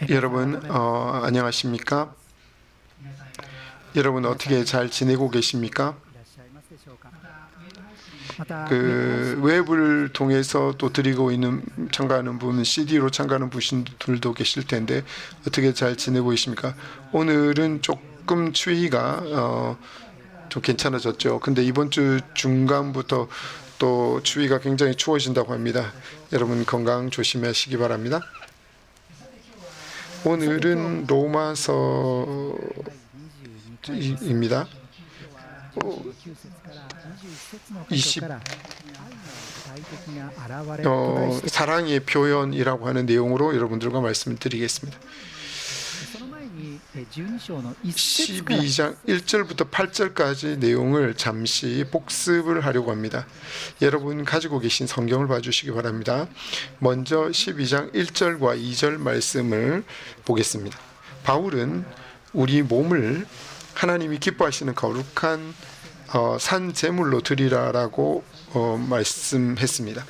여러분 안녕하십니까? 여러분 어떻게 잘 지내고 계십니까? 그 웹을 통해서 또 드리고 있는 참가하는 분, CD로 참가하는 분들도 계실 텐데 어떻게 잘 지내고 계십니까? 오늘은 조금 추위가 좀 괜찮아졌죠. 근데 이번 주 중간부터 또 추위가 굉장히 추워진다고 합니다. 여러분 건강 조심하시기 바랍니다. 오늘은 로마서입니다. 20 사랑의 표현이라고 하는 내용으로 여러분들과 말씀을 드리겠습니다. 12장 1절부터 8절까지 내용을 잠시 복습을 하려고 합니다. 여러분 가지고 계신 성경을 봐주시기 바랍니다. 먼저 12장 1절과 2절 말씀을 보겠습니다. 바울은 우리 몸을 하나님이 기뻐하시는 거룩한 산 제물로 드리라라고 말씀했습니다.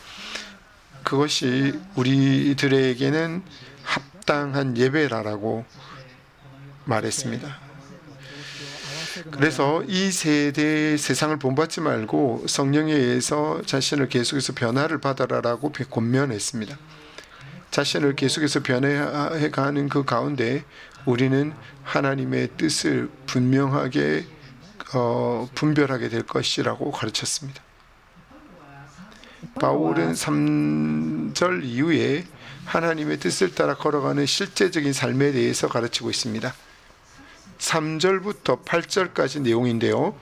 그것이 우리들에게는 합당한 예배라고 말했습니다. 그래서 이 세대의 세상을 본받지 말고 성령에 의해서 자신을 계속해서 변화를 받아라라고 권면했습니다. 자신을 계속해서 변해가는 그 가운데 우리는 하나님의 뜻을 분명하게 분별하게 될 것이라고 가르쳤습니다. 바울은 3절 이후에 하나님의 뜻을 따라 걸어가는 실제적인 삶에 대해서 가르치고 있습니다. 3절부터 8절까지 내용인데요.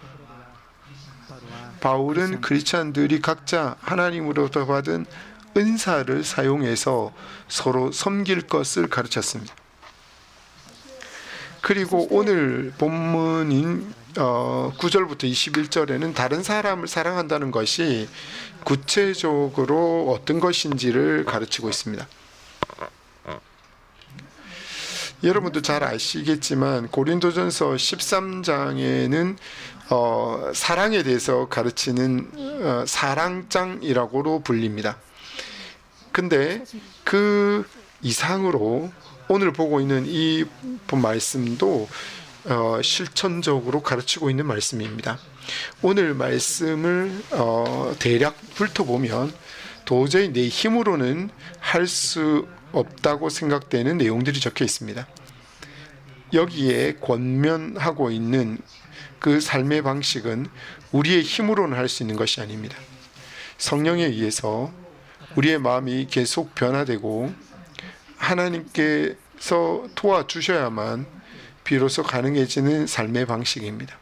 바울은 크리스찬들이 각자 하나님으로부터 받은 은사를 사용해서 서로 섬길 것을 가르쳤습니다. 그리고 오늘 본문인 9절부터 21절에는 다른 사람을 사랑한다는 것이 구체적으로 어떤 것인지를 가르치고 있습니다. 여러분도 잘 아시겠지만 고린도전서 13장에는 사랑에 대해서 가르치는 사랑장이라고도 불립니다. 근데 그 이상으로 오늘 보고 있는 이 말씀도 실천적으로 가르치고 있는 말씀입니다. 오늘 말씀을 대략 훑어보면 도저히 내 힘으로는 할 수 없다고 생각되는 내용들이 적혀 있습니다. 여기에 권면하고 있는 그 삶의 방식은 우리의 힘으로는 할 수 있는 것이 아닙니다. 성령에 의해서 우리의 마음이 계속 변화되고 하나님께서 도와주셔야만 비로소 가능해지는 삶의 방식입니다.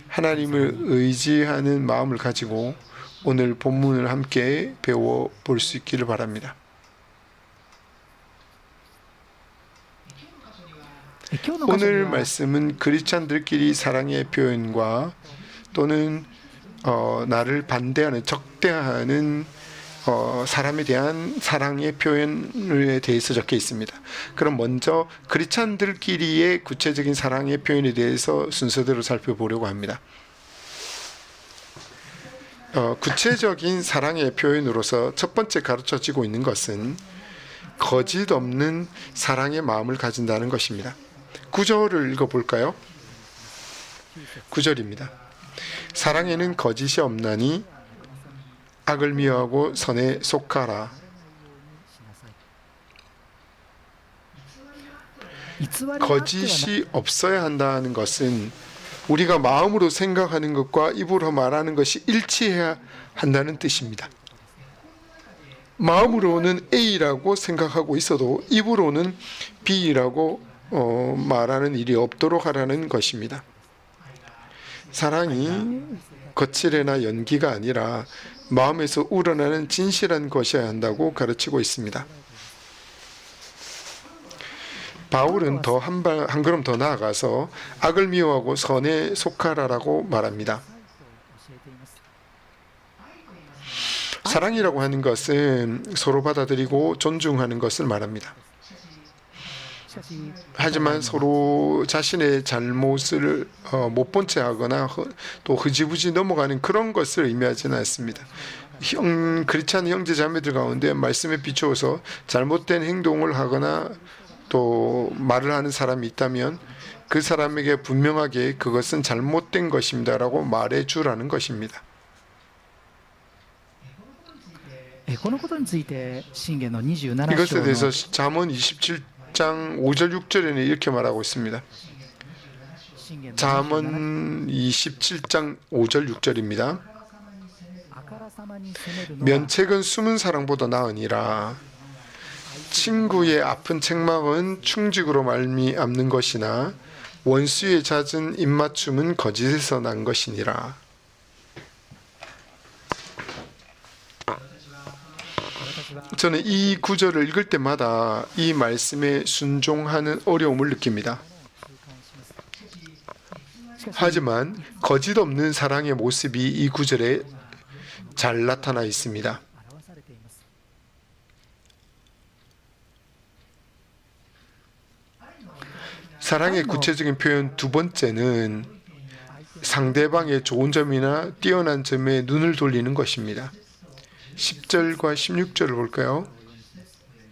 하나님을 의지하는 마음을 가지고 오늘 본문을 함께 배워볼 수 있기를 바랍니다. 오늘 말씀은 크리스찬들끼리 사랑의 표현과 또는 나를 반대하는 적대하는 사람에 대한 사랑의 표현에 대해서 적혀 있습니다. 그럼 먼저 크리스찬들끼리의 구체적인 사랑의 표현에 대해서 순서대로 살펴보려고 합니다. 구체적인 사랑의 표현으로서 첫 번째 가르쳐지고 있는 것은 거짓 없는 사랑의 마음을 가진다는 것입니다. 9절을 읽어볼까요? 9절입니다. 사랑에는 거짓이 없나니 악을 미워하고 선에 속하라. 거짓이 없어야 한다는 것은 우리가 마음으로 생각하는 것과 입으로 말하는 것이 일치해야 한다는 뜻입니다. 마음으로는 A라고 생각하고 있어도 입으로는 B라고 말하는 일이 없도록 하라는 것입니다. 사랑이 거칠애나 연기가 아니라 마음에서 우러나는 진실한 것이어야 한다고 가르치고 있습니다. 바울은 더 한 걸음 더 나아가서 악을 미워하고 선에 속하라라고 말합니다. 사랑이라고 하는 것은 서로 받아들이고 존중하는 것을 말합니다. 하지만 서로 자신의 잘못을 못 본 채 하거나 또 흐지부지 넘어가는 그런 것을 의미하지는 않습니다. 크리스찬 형제 자매들 가운데 말씀에 비추어서 잘못된 행동을 하거나 또 말을 하는 사람이 있다면 그 사람에게 분명하게 그것은 잘못된 것입니다라고 말해 주라는 것입니다. このことについて信玄の27 이것에 章 대해서 の 잠언 27장 5절 6절에는 이렇게 말하고 있습니다. 信玄の27 잠언 27장 5절 6절입니다. あからさまに責めるのは 면책은 숨은 사랑보다 나으니라. 친구의 아픈 책망은 충직으로 말미암는 것이나 원수의 잦은 입맞춤은 거짓에서 난 것이니라. 저는 이 구절을 읽을 때마다 이 말씀에 순종하는 어려움을 느낍니다. 하지만 거짓 없는 사랑의 모습이 이 구절에 잘 나타나 있습니다. 表されています。 사랑의 구체적인 표현 두 번째는 상대방의 좋은 점이나 뛰어난 점에 눈을 돌리는 것입니다. 10절과 16절을 볼까요?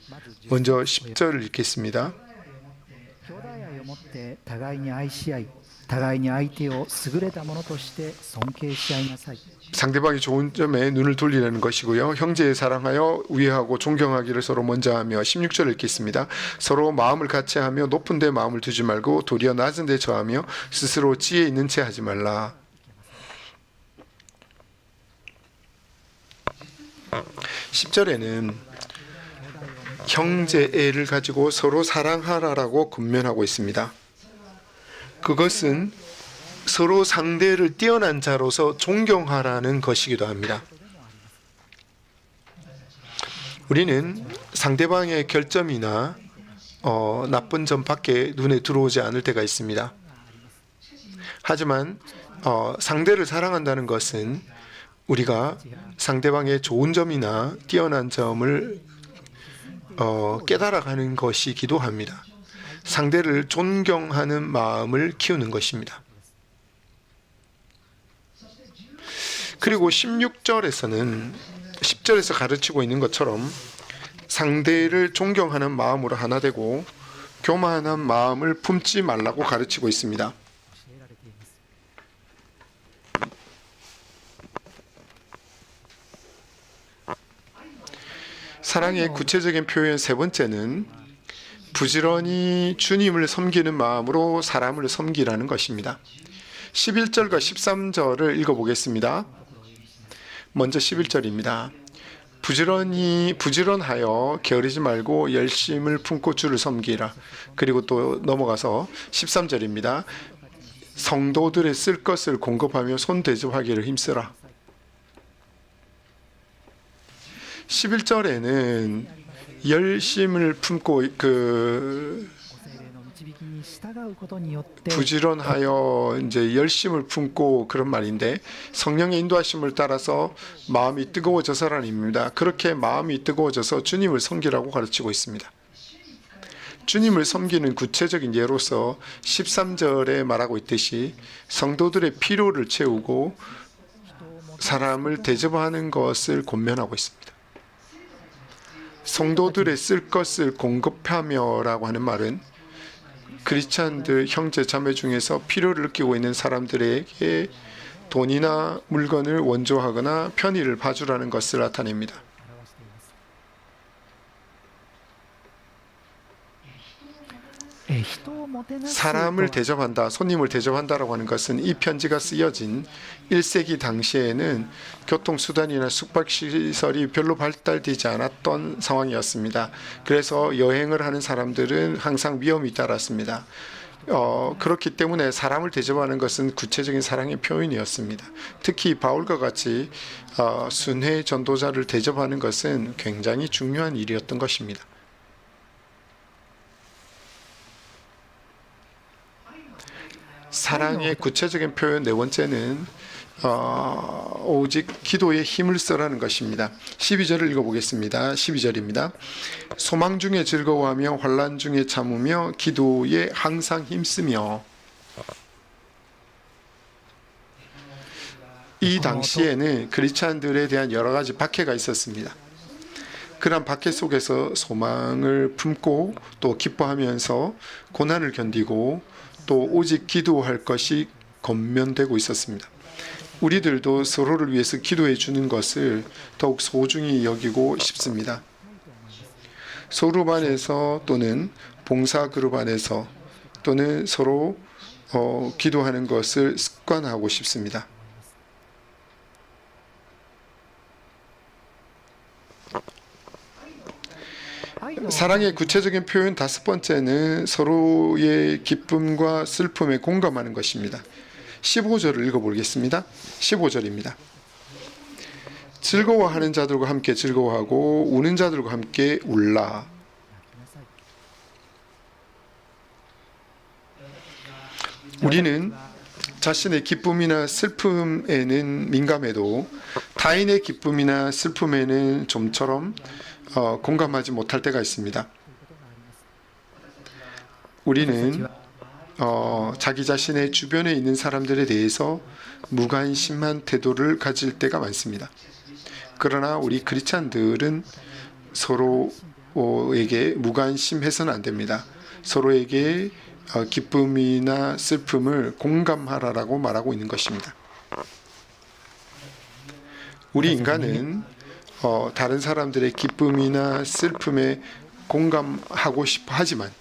まず10 먼저 10절을 읽겠습니다. 兄弟愛を持って互いに愛し合い、互いに相手を優れたものとして尊敬し合いなさい。 상대방의 좋은 점에 눈을 돌리라는 것이고요. 형제에 사랑하여 우애하고 존경하기를 서로 먼저 하며 16절을 읽겠습니다. 서로 마음을 같이 하며 높은 데 마음을 두지 말고 도리어 낮은 데 처하며 스스로 지혜 있는 채 하지 말라. 10절에는 형제애를 가지고 서로 사랑하라라고 권면하고 있습니다. 그것은 서로 상대를 뛰어난 자로서 존경하라는 것이기도 합니다. 우리는 상대방의 결점이나 나쁜 점밖에 눈에 들어오지 않을 때가 있습니다. 하지만 상대를 사랑한다는 것은 우리가 상대방의 좋은 점이나 뛰어난 점을 깨달아가는 것이기도 합니다. 상대를 존경하는 마음을 키우는 것입니다. 그리고 16절에서는 10절에서 가르치고 있는 것처럼 상대를 존경하는 마음으로 하나 되고 교만한 마음을 품지 말라고 가르치고 있습니다. 教えられています。 사랑의 구체적인 표현 세 번째는 부지런히 주님을 섬기는 마음으로 사람을 섬기라는 것입니다. 11절과 13절을 읽어보겠습니다. 먼저 11절입니다. 부지런하여 게으르지 말고 열심을 품고 주를 섬기라. 그리고 또 넘어가서 13절입니다. 성도들의 쓸 것을 공급하며 손 대접하기를 힘쓰라. 11절에는 열심을 품고 ご精霊の導きに従うことによって 부지런하여 이제 열심을 품고 그런 말인데 성령의 인도하심을 따라서 마음이 뜨거워져서라는 의미입니다. 그렇게 마음이 뜨거워져서 주님을 섬기라고 가르치고 있습니다. 주님을 섬기는 구체적인 예로서 13절에 말하고 있듯이 성도들의 필요를 채우고 사람을 대접하는 것을 권면하고 있습니다. 성도들의 쓸 것을 공급하며라고 하는 말은 크리스찬들 형제 자매 중에서 필요를 느끼고 있는 사람들에게 돈이나 물건을 원조하거나 편의를 봐주라는 것을 나타냅니다. 表しています。人をもてなす 사람을 대접한다, 손님을 대접한다라고 하는 것은 이 편지가 쓰여진 1세기 당시에는 교통수단이나 숙박시설이 별로 발달되지 않았던 상황이었습니다. 그래서 여행을 하는 사람들은 항상 위험이 따랐습니다. 그렇기 때문에 사람을 대접하는 것은 구체적인 사랑의 표현이었습니다. 특히 바울과 같이 순회 전도자를 대접하는 것은 굉장히 중요한 일이었던 것입니다. 사랑의 구체적인 표현 네 번째는 오직 기도에 힘을 써라는 것입니다. 12절을 읽어보겠습니다. 12절입니다. 소망 중에 즐거워하며 환난 중에 참으며 기도에 항상 힘쓰며 이 당시에는 크리스찬들에 대한 여러 가지 박해가 있었습니다. 그런 박해 속에서 소망을 품고 또 기뻐하면서 고난을 견디고 또 오직 기도할 것이 권면되고 있었습니다. 우리들도 서로를 위해서 기도해 주는 것을 더욱 소중히 여기고 싶습니다. 소그룹 안에서 또는 봉사 그룹 안에서 또는 서로 기도하는 것을 습관하고 싶습니다. 사랑의 구체적인 표현 다섯 번째는 서로의 기쁨과 슬픔에 공감하는 것입니다. 15절을 읽어보겠습니다. 15절입니다. 즐거워하는 자들과 함께 즐거워하고 우는 자들과 함께 울라. 우리는 자신의 기쁨이나 슬픔에는 민감해도 타인의 기쁨이나 슬픔에는 좀처럼 공감하지 못할 때가 있습니다. 우리는 자기 자신의 주변에 있는 사람들에 대해서 무관심한 태도를 가질 때가 많습니다. 그러나 우리 크리스찬들은 서로에게 무관심해서는 안 됩니다. 서로에게 기쁨이나 슬픔을 공감하라라고 말하고 있는 것입니다. 우리 인간은 다른 사람들의 기쁨이나 슬픔에 공감하고 싶어 하지만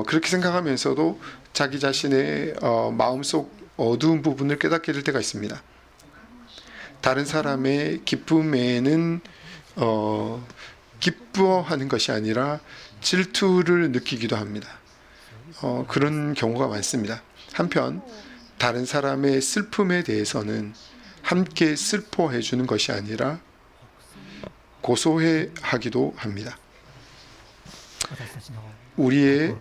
그렇게 생각하면서도 자기 자신의 마음속 어두운 부분을 깨닫게 될 때가 있습니다. 다른 사람의 기쁨에는 기뻐하는 것이 아니라 질투를 느끼기도 합니다. 그런 경우가 많습니다. 한편 다른 사람의 슬픔에 대해서는 함께 슬퍼해 주는 것이 아니라 고소해 하기도 합니다. 우리의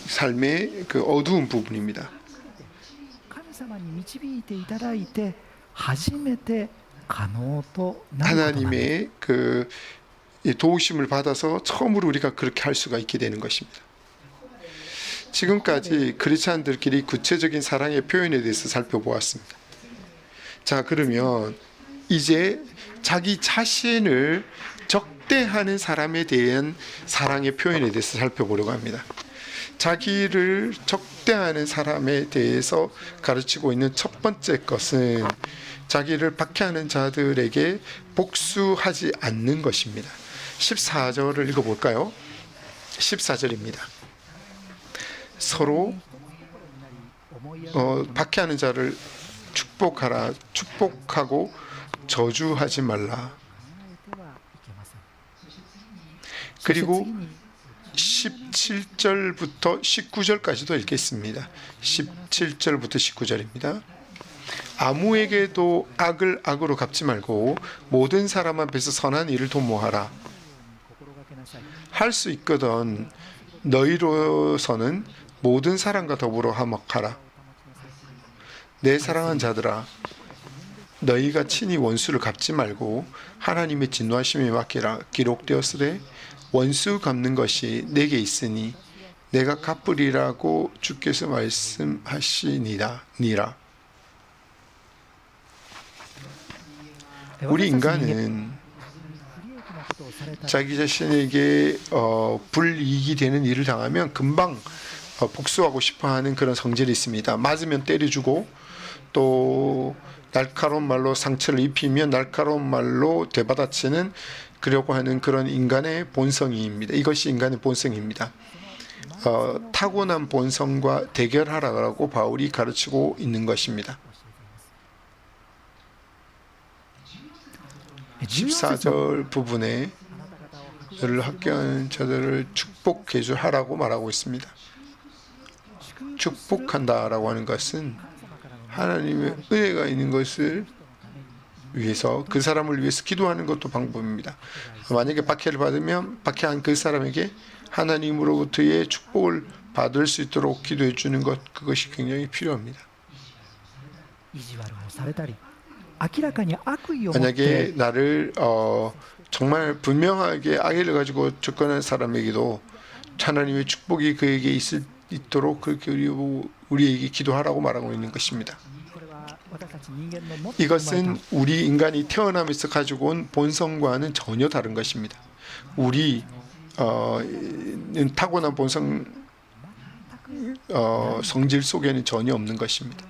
삶의 그 어두운 부분입니다. 하나님의 그 도우심을 받아서 처음으로 우리가 그렇게 할 수가 있게 되는 것입니다. 지금까지 크리스찬들끼리 구체적인 사랑의 표현에 대해서 살펴보았습니다. 자, 그러면 이제 자기 자신을 적대하는 사람에 대한 사랑의 표현에 대해서 살펴보려고 합니다. 자기를 적대하는 사람에 대해서 가르치고 있는 첫 번째 것은 자기를 박해하는 자들에게 복수하지 않는 것입니다. 14절을 읽어볼까요? 14절입니다. 서로 박해하는 자를 축복하라. 축복하고 저주하지 말라. 그리고 17절부터 19절까지도 읽겠습니다. 17절부터 19절입니다. 아무에게도 악을 악으로 갚지 말고 모든 사람 앞에서 선한 일을 도모하라. 할 수 있거든 너희로서는 모든 사람과 더불어 화목하라. 내 사랑한 자들아, 너희가 친히 원수를 갚지 말고 하나님의 진노하심에 맡기라. 기록되었으되 원수 갚는 것이 내게 있으니 내가 갚으리라고 주께서 말씀하시니라. 우리 인간은 자기 자신에게 불이익이 되는 일을 당하면 금방 복수하고 싶어하는 그런 성질이 있습니다. 맞으면 때려주고 또 날카로운 말로 상처를 입히면 날카로운 말로 되받아치는 그려고 하는 그런 인간의 본성입니다. 이것이 인간의 본성입니다. 타고난 본성과 대결하라고 바울이 가르치고 있는 것입니다. 14절 부분에 너를 학대하는 자들을 축복해 주라고 말하고 있습니다. 축복한다라고 하는 것은 하나님의 은혜가 있는 것을 위해서 그 사람을 위해서 기도하는 것도 방법입니다. 만약에 박해를 받으면 박해한 그 사람에게 하나님으로부터의 축복을 받을 수 있도록 기도해 주는 것, 그것이 굉장히 필요합니다. 만약에 나를 정말 분명하게 악의를 가지고 접근한 사람에게도 하나님의 축복이 그에게 있을 있도록 그렇게 우리에게 기도하라고 말하고 있는 것입니다. これは私たち人間のもっと生まれた 이것은 우리 인간이 태어나면서 가지고 온 본성과는 전혀 다른 것입니다. 우리 타고난 본성 성질 속에는 전혀 없는 것입니다.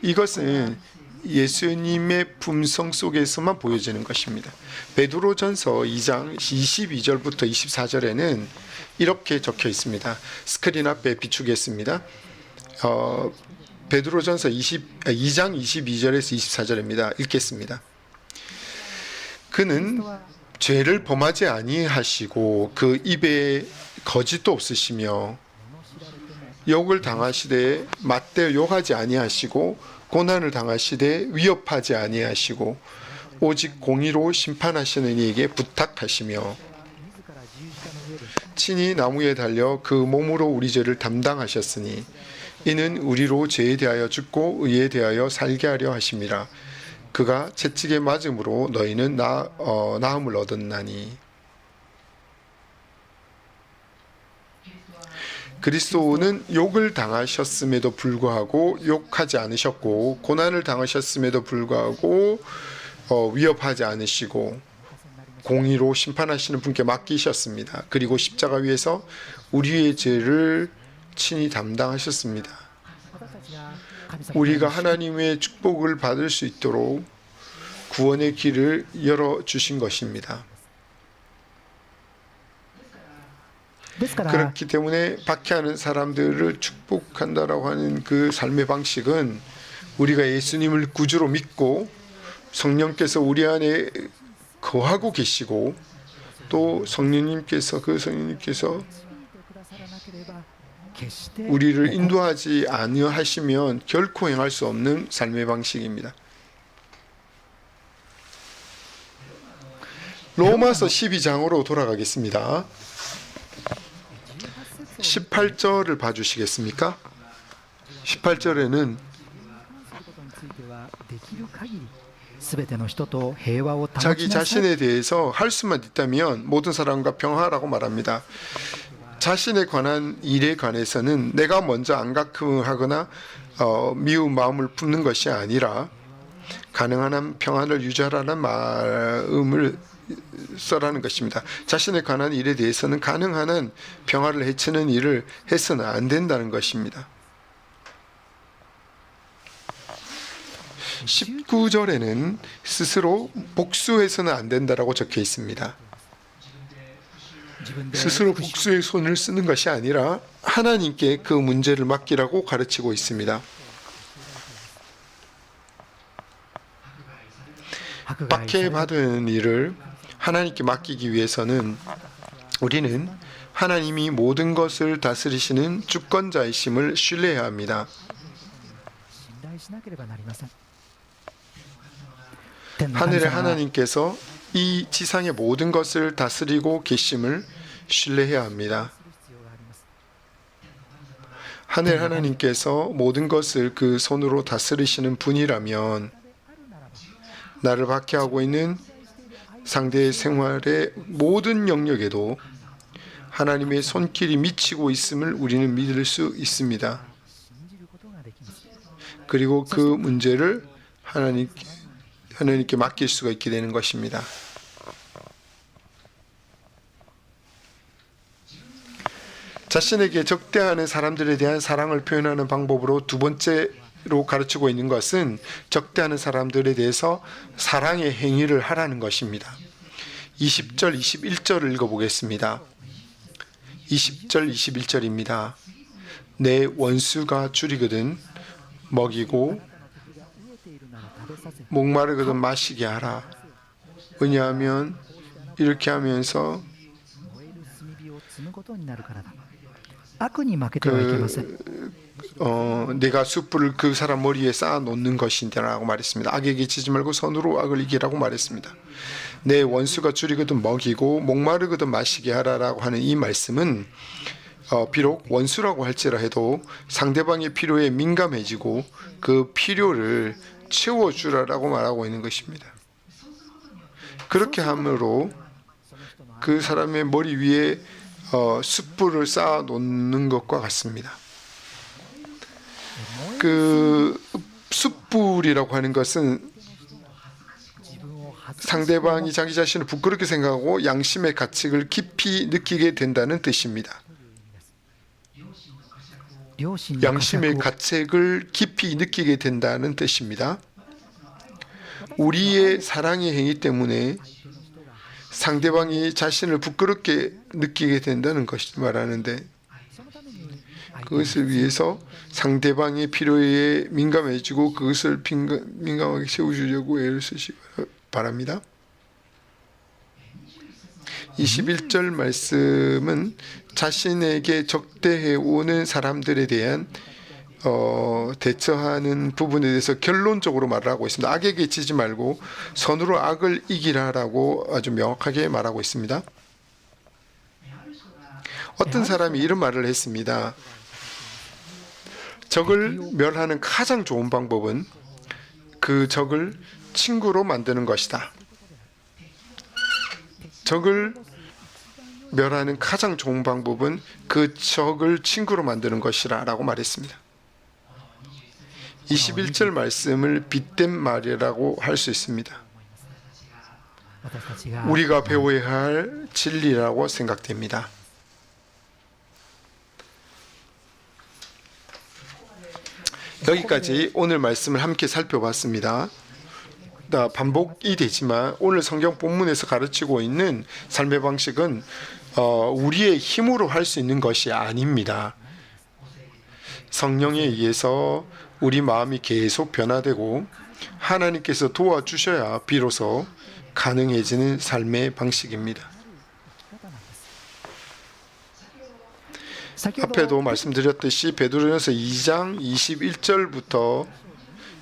이것은 예수님의 품성 속에서만 보여지는 것입니다. 베드로전서 2장 22절부터 24절에는 이렇게 적혀 있습니다. 스크린 앞에 비추겠습니다. 베드로전서 2장 22절에서 24절입니다. 읽겠습니다. 그는 죄를 범하지 아니하시고 그 입에 거짓도 없으시며 욕을 당하시되 맞대어 욕하지 아니하시고 고난을 당하시되 위협하지 아니하시고 오직 공의로 심판하시는 이에게 부탁하시며 친히 나무에 달려 그 몸으로 우리 죄를 담당하셨으니 이는 우리로 죄에 대하여 죽고 의에 대하여 살게 하려 하심이라. 그가 채찍에 맞음으로 너희는 나음을 얻었나니. 그리스도는 욕을 당하셨음에도 불구하고 욕하지 않으셨고 고난을 당하셨음에도 불구하고 위협하지 않으시고 공의로 심판하시는 분께 맡기셨습니다. 그리고 십자가 위에서 우리의 죄를 친히 담당하셨습니다. 우리가 하나님의 축복을 받을 수 있도록 구원의 길을 열어주신 것입니다. 그렇기 때문에 박해하는 사람들을 축복한다라고 하는 그 삶의 방식은 우리가 예수님을 구주로 믿고 성령께서 우리 안에 거하고 계시고 또 성령님께서 우리를 인도하지 아니하시면 결코 행할 수 없는 삶의 방식입니다. 로마서 12장으로 돌아가겠습니다. 18절을 봐주시겠습니까? 18절에는 자기 자신에 대해서 할 수만 있다면 모든 사람과 평화라고 말합니다. 자신에 관한 일에 관해서는 내가 먼저 안가큼하거나 미운 마음을 품는 것이 아니라 가능한 한 평안을 유지하라는 마음을 써라는 것입니다. 자신에 관한 일에 대해서는 가능한 한 평화를 해치는 일을 해서는 안 된다는 것입니다. 19절에는 스스로 복수해서는 안 된다라고 적혀 있습니다. 스스로 복수의 손을 쓰는 것이 아니라 하나님께 그 문제를 맡기라고 가르치고 있습니다. 박해받은 일을 하나님께 맡기기 위해서는 우리는 하나님이 모든 것을 다스리시는 주권자이심을 신뢰해야 합니다. 하늘의 하나님께서 이 지상의 모든 것을 다스리고 계심을 신뢰해야 합니다. 하늘 하나님께서 모든 것을 그 손으로 다스리시는 분이라면 나를 박해하고 있는 상대의 생활의 모든 영역에도 하나님의 손길이 미치고 있음을 우리는 믿을 수 있습니다. 그리고 그 문제를 하나님께 맡길 수가 있게 되는 것입니다. 자신에게 적대하는 사람들에 대한 사랑을 표현하는 방법으로 두 번째로 가르치고 있는 것은 적대하는 사람들에 대해서 사랑의 행위를 하라는 것입니다. 20절, 21절을 읽어보겠습니다. 20절, 21절입니다. 내 원수가 줄이거든 먹이고 목마르거든 마시게 하라. 왜냐하면 이렇게 하면서 내가 숯불을 그 사람 머리에 쌓아 놓는 것이라고 말했습니다. 악에게 지지 말고 선으로 악을 이기라고 말했습니다. 내 원수가 줄이거든 먹이고 목마르거든 마시게 하라라고 하는 이 말씀은 비록 원수라고 할지라도 상대방의 필요에 민감해지고 그 필요를 채워주라라고 말하고 있는 것입니다. 그렇게 함으로 그 사람의 머리 위에 숯불을 쌓아 놓는 것과 같습니다. 그 숯불이라고 하는 것은 상대방이 자기 자신을 부끄럽게 생각하고 양심의 가책을 깊이 느끼게 된다는 뜻입니다. 양심의 가책을 깊이 느끼게 된다는 뜻입니다. 우리의 사랑의 행위 때문에 상대방이 자신을 부끄럽게 느끼게 된다는 것을 말하는데, 그것을 위해서 상대방의 필요에 민감해지고 그것을 민감하게 세워주려고 애를 쓰시기 바랍니다. 21절 말씀은 자신에게 적대해 오는 사람들에 대한 대처하는 부분에 대해서 결론적으로 말을 하고 있습니다. 악에게 지지 말고 선으로 악을 이기라라고 아주 명확하게 말하고 있습니다. 어떤 사람이 이런 말을 했습니다. 적을 멸하는 가장 좋은 방법은 그 적을 친구로 만드는 것이다. 적을 멸하는 가장 좋은 방법은 그 적을 친구로 만드는 것이라 라고 말했습니다. 21절 말씀을 빗댄 말이라고 할 수 있습니다. 우리가 배워야 할 진리라고 생각됩니다. 여기까지 오늘 말씀을 함께 살펴봤습니다. 반복이 되지만 오늘 성경 본문에서 가르치고 있는 삶의 방식은 우리의 힘으로 할 수 있는 것이 아닙니다. 성령에 의해서 우리 마음이 계속 변화되고 하나님께서 도와주셔야 비로소 가능해지는 삶의 방식입니다. 앞에도 말씀드렸듯이 베드로전서 2장 21절부터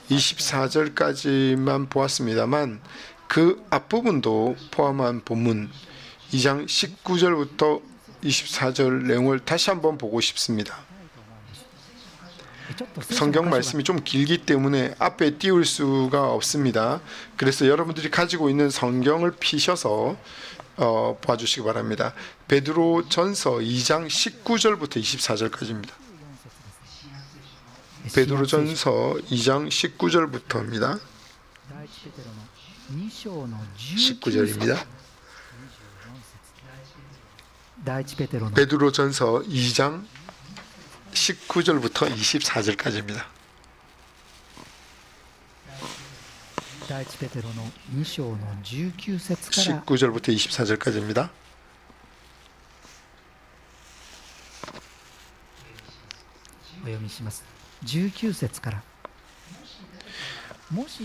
24절까지만 보았습니다만 그 앞부분도 포함한 본문 2장 19절부터 24절 내용을 다시 한번 보고 싶습니다. 성경 말씀이 좀 길기 때문에 앞에 띄울 수가 없습니다. 그래서 여러분들이 가지고 있는 성경을 피셔서 봐주시기 바랍니다. 베드로전서 2장 19절부터 24절까지입니다. 베드로전서 2장 19절부터입니다. 19절입니다. 베드로전서 2장 19절부터 24절까지입니다. 19절부터 24절까지입니다.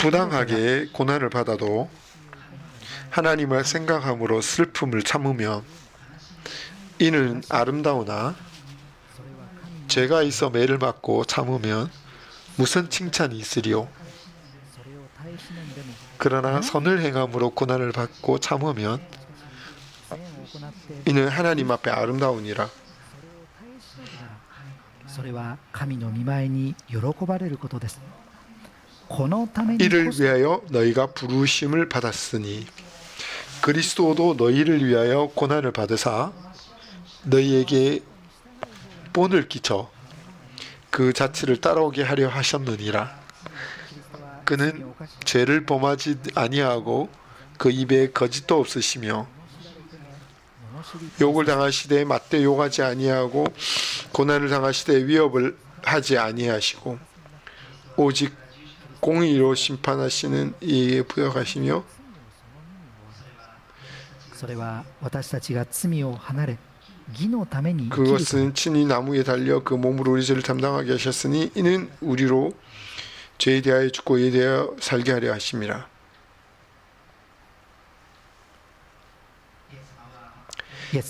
부당하게 고난을 받아도 하나님을 생각함으로 슬픔을 참으며 이는 아름다우나 죄가 있어 매를 맞고 참으면 무슨 칭찬이 있으리요. 그러나 선을 행함으로 고난을 받고 참으면 이는 하나님 앞에 아름다우니라. 이를 위하여 너희가 부르심을 받았으니 그리스도도 너희를 위하여 고난을 받으사 너희에게 본을 끼쳐 그 자취를 따라오게 하려 하셨느니라. 그는 죄를 범하지 아니하고 그 입에 거짓도 없으시며 욕을 당하시되 맞대 욕하지 아니하고 고난을 당하시되 위협을 하지 아니하시고 오직 공의로 심판하시는 이에게 부여하시며 그것은 친히 나무에 달려 그 몸으로 우리 죄를 담당하게 하셨으니 이는 우리로 죄에 대하여 죽고 이에 대하여 살게 하려 하심이라.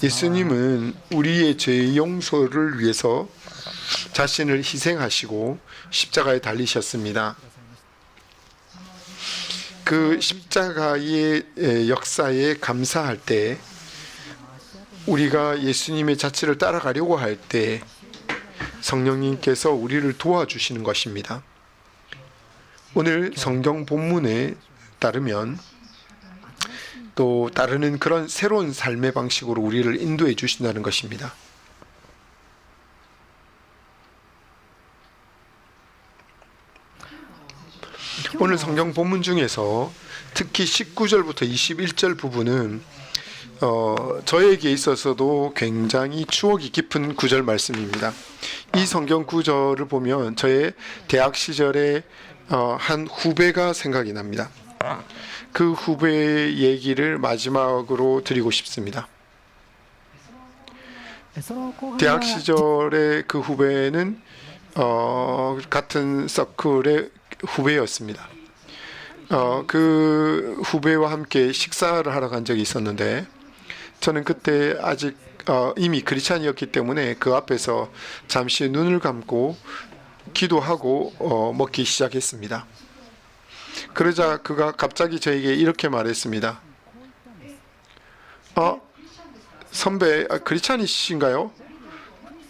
예수님은 우리의 죄의 용서를 위해서 자신을 희생하시고 십자가에 달리셨습니다. 그 십자가의 역사에 감사할 때 우리가 예수님의 자취를 따라가려고 할 때 성령님께서 우리를 도와주시는 것입니다. 오늘 성경 본문에 따르면 또 따르는 그런 새로운 삶의 방식으로 우리를 인도해 주신다는 것입니다. 오늘 성경 본문 중에서 특히 19절부터 21절 부분은 저에게 있어서도 굉장히 추억이 깊은 구절 말씀입니다. 이 성경 구절을 보면 저의 대학 시절에 한 후배가 생각이 납니다. 그 후배의 얘기를 마지막으로 드리고 싶습니다. 대학 시절의 그 후배는 같은 서클의 후배였습니다. 그 후배와 함께 식사를 하러 간 적이 있었는데 저는 그때 아직 이미 크리스찬이었기 때문에 그 앞에서 잠시 눈을 감고 기도하고 먹기 시작했습니다. 그러자 그가 갑자기 저에게 이렇게 말했습니다. 선배, 크리스찬이신가요?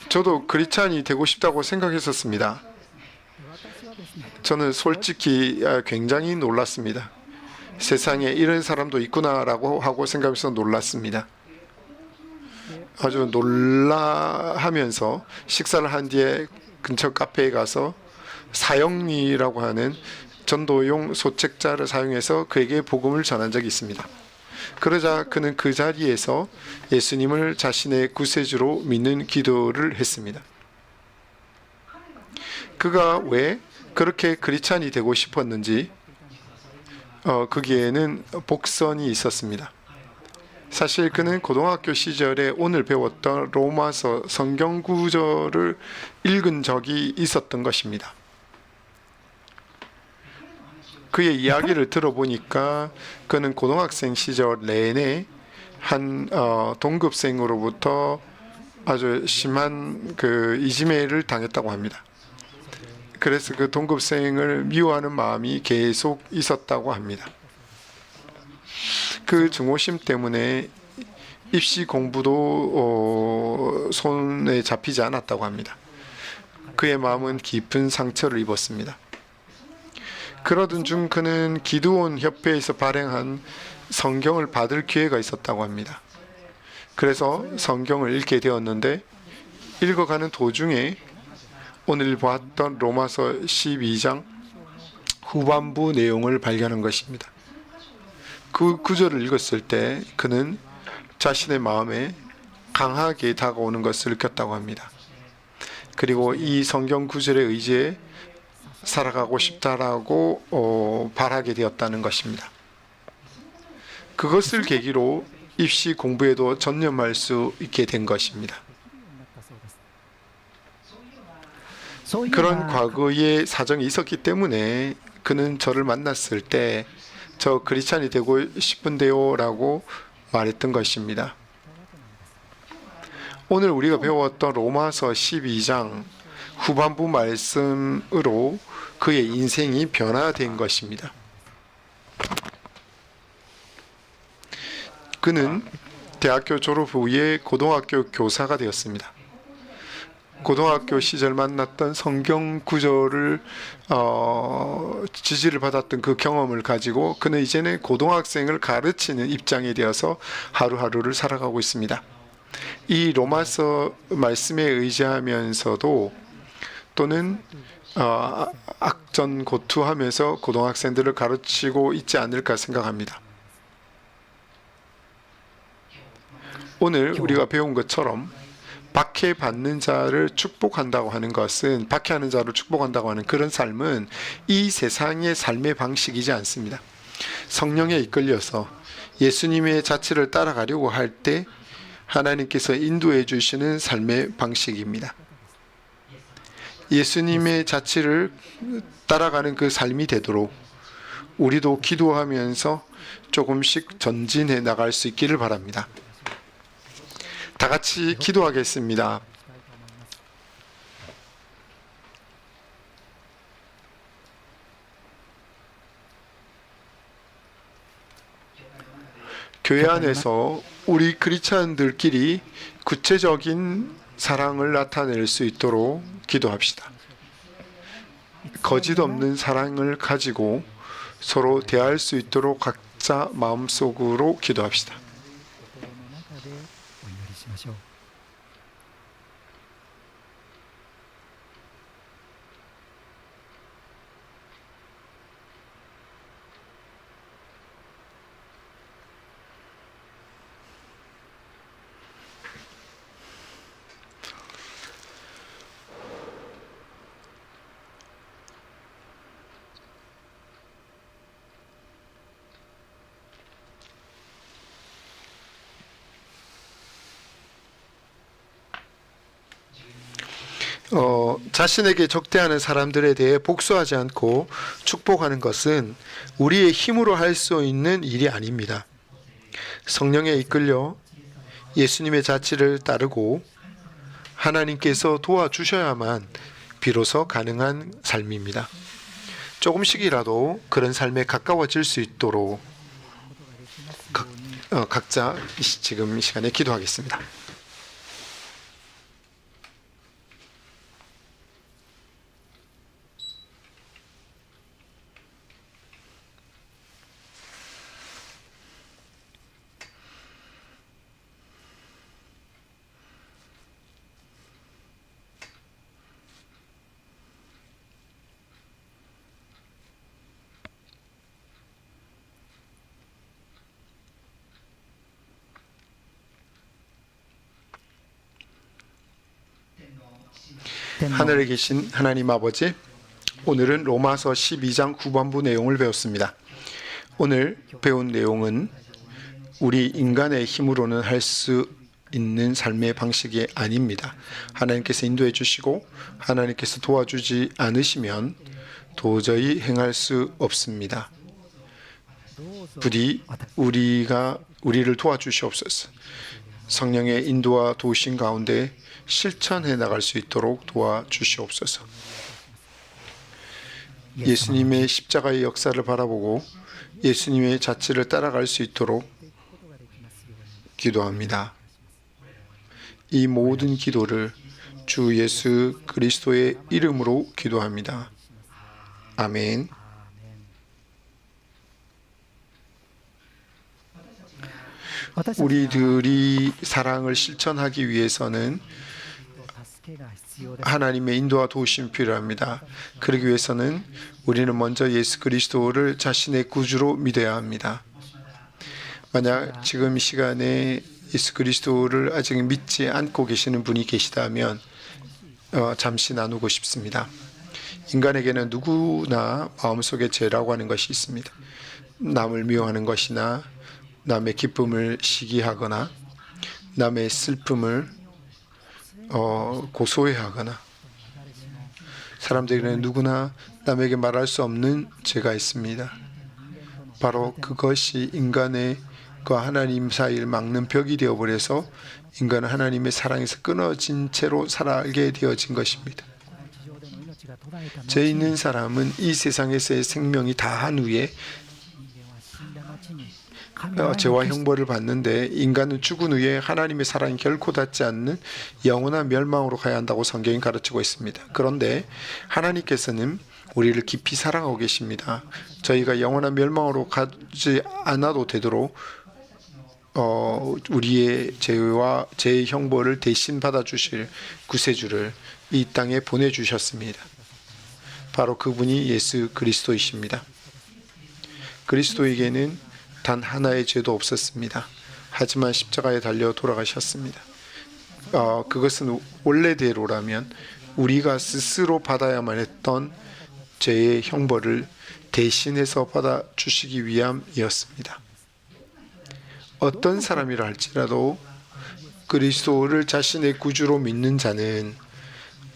저도 크리스찬이 되고 싶다고 생각했었습니다. 저는 솔직히 굉장히 놀랐습니다. 세상에 이런 사람도 있구나라고 하고 생각해서 놀랐습니다. 아주 놀라하면서 식사를 한 뒤에 근처 카페에 가서 사형리라고 하는 전도용 소책자를 사용해서 그에게 복음을 전한 적이 있습니다. 그러자 그는 그 자리에서 예수님을 자신의 구세주로 믿는 기도를 했습니다. 그가 왜 그렇게 크리스찬이 되고 싶었는지 거기에는 복선이 있었습니다. 사실 그는 고등학교 시절에 오늘 배웠던 로마서 성경 구절을 읽은 적이 있었던 것입니다. 그의 이야기를 들어보니까 그는 고등학생 시절 내내 한 동급생으로부터 아주 심한 그 이지매를 당했다고 합니다. 그래서 그 동급생을 미워하는 마음이 계속 있었다고 합니다. 그 증오심 때문에 입시 공부도 손에 잡히지 않았다고 합니다. 그의 마음은 깊은 상처를 입었습니다. 그러던 중 그는 기드온 협회에서 발행한 성경을 받을 기회가 있었다고 합니다. 그래서 성경을 읽게 되었는데 읽어가는 도중에 오늘 보았던 로마서 12장 후반부 내용을 발견한 것입니다. 그 구절을 읽었을 때 그는 자신의 마음에 강하게 다가오는 것을 느꼈다고 합니다. 그리고 이 성경 구절에 의지해 살아가고 싶다라고 바라게 되었다는 것입니다. 그것을 계기로 입시 공부에도 전념할 수 있게 된 것입니다. 그런 과거의 사정이 있었기 때문에 그는 저를 만났을 때 저 크리스찬이 되고 싶은데요 라고 말했던 것입니다. 오늘 우리가 배웠던 로마서 12장 후반부 말씀으로 그의 인생이 변화된 것입니다. 그는 대학교 졸업 후에 고등학교 교사가 되었습니다. 고등학교 시절 만났던 성경 구절을 지지를 받았던 그 경험을 가지고 그는 이제는 고등학생을 가르치는 입장이 되어서 하루하루를 살아가고 있습니다. 이 로마서 말씀에 의지하면서도 또는 악전고투하면서 고등학생들을 가르치고 있지 않을까 생각합니다. 오늘 우리가 배운 것처럼 박해받는 자를 축복한다고 하는 것은 박해하는 자를 축복한다고 하는 그런 삶은 이 세상의 삶의 방식이지 않습니다. 성령에 이끌려서 예수님의 자취를 따라가려고 할 때 하나님께서 인도해 주시는 삶의 방식입니다. 예수님의 자취를 따라가는 그 삶이 되도록 우리도 기도하면서 조금씩 전진해 나갈 수 있기를 바랍니다. 다 같이 기도하겠습니다. 교회 안에서 우리 크리스찬들끼리 구체적인 사랑을 나타낼 수 있도록 기도합시다. 거짓 없는 사랑을 가지고 서로 대할 수 있도록 각자 마음속으로 기도합시다. 心の中でお祈りしましょう。자신에게 적대하는 사람들에 대해 복수하지 않고 축복하는 것은 우리의 힘으로 할 수 있는 일이 아닙니다. 성령에 이끌려 예수님의 자치를 따르고 하나님께서 도와주셔야만 비로소 가능한 삶입니다. 조금씩이라도 그런 삶에 가까워질 수 있도록 각자 지금 이 시간에 기도하겠습니다. 하늘에 계신 하나님 아버지, 오늘은 로마서 12장 9번부 내용을 배웠습니다. 오늘 배운 내용은 우리 인간의 힘으로는 할 수 있는 삶의 방식이 아닙니다. 하나님께서 인도해 주시고 하나님께서 도와주지 않으시면 도저히 행할 수 없습니다. 부디 우리를 도와주시옵소서. 성령의 인도와 도우심 가운데 실천해 나갈 수 있도록 도와주시옵소서. 예수님의 십자가의 역사를 바라보고 예수님의 자치를 따라갈 수 있도록 기도합니다. 이 모든 기도를 주 예수 그리스도의 이름으로 기도합니다. 아멘. 우리들이 사랑을 실천하기 위해서는 하나님의 인도와 도우심이 필요합니다. 그러기 위해서는 우리는 먼저 예수 그리스도를 자신의 구주로 믿어야 합니다. 만약 지금 이 시간에 예수 그리스도를 아직 믿지 않고 계시는 분이 계시다면 잠시 나누고 싶습니다. 인간에게는 누구나 마음속에 죄라고 하는 것이 있습니다. 남을 미워하는 것이나 남의 기쁨을 시기하거나 남의 슬픔을 고소해하거나 사람들에게는 누구나 남에게 말할 수 없는 죄가 있습니다. 바로 그것이 인간의 그 하나님 사이를 막는 벽이 되어버려서 인간은 하나님의 사랑에서 끊어진 채로 살아가게 되어진 것입니다. 죄 있는 사람은 이 세상에서의 생명이 다한 후에 죄와 형벌을 받는데 인간은 죽은 후에 하나님의 사랑이 결코 닿지 않는 영원한 멸망으로 가야 한다고 성경이 가르치고 있습니다. 그런데 하나님께서는 우리를 깊이 사랑하고 계십니다. 저희가 영원한 멸망으로 가지 않아도 되도록 우리의 죄와 죄의 형벌을 대신 받아주실 구세주를 이 땅에 보내주셨습니다. 바로 그분이 예수 그리스도이십니다. 그리스도에게는 단 하나의 죄도 없었습니다. 하지만 십자가에 달려 돌아가셨습니다. 그것은 원래대로라면 우리가 스스로 받아야만 했던 죄의 형벌을 대신해서 받아주시기 위함이었습니다. 어떤 사람이라 할지라도 그리스도를 자신의 구주로 믿는 자는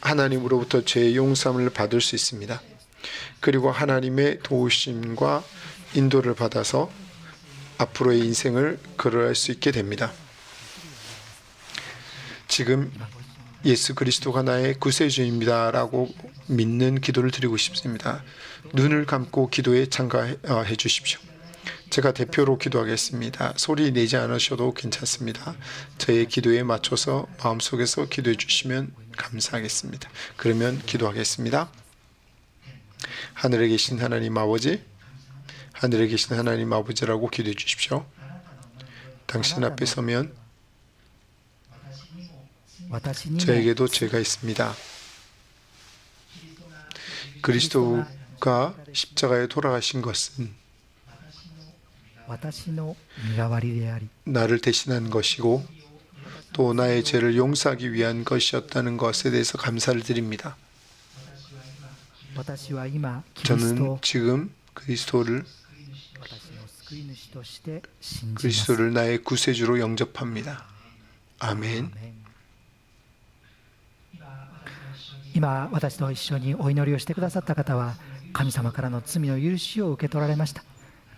하나님으로부터 죄의 용서함을 받을 수 있습니다. 그리고 하나님의 도우심과 인도를 받아서 앞으로의 인생을 걸어갈 수 있게 됩니다. 지금 예수 그리스도가 나의 구세주입니다 라고 믿는 기도를 드리고 싶습니다. 눈을 감고 기도에 참가해 주십시오. 제가 대표로 기도하겠습니다. 소리 내지 않으셔도 괜찮습니다. 저의 기도에 맞춰서 마음속에서 기도해 주시면 감사하겠습니다. 그러면 기도하겠습니다. 하늘에 계신 하나님 아버지, 하늘에 계신 하나님 아버지라고 기도해 주십시오. 당신 앞에 서면 私にも 저에게도 죄가 있습니다. 그리스도가 십자가에 돌아가신 것은 私の身代わりであり 나를 대신한 것이고 또 나의 죄를 용서하기 위한 것이었다는 것에 대해서 감사를 드립니다. 私は今キリスト 저는 を 지금 그리스도를 私の救い主として信じます。 그리스도를 나의 구세주로 영접합니다. 아멘. 今私と一緒にお祈りをしてくださった方は神様からの罪の許しを受け取られました。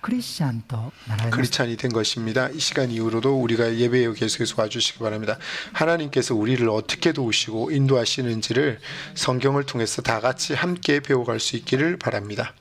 クリスチャンとなられました。 크리스찬이 된 것입니다. 이 시간 이후로도 우리가 예배에 계속해서 와주시기 바랍니다. 하나님께서 우리를 어떻게 도우시고 인도하시는지를 성경을 통해서 다 같이 함께 배워갈 수 있기를 바랍니다.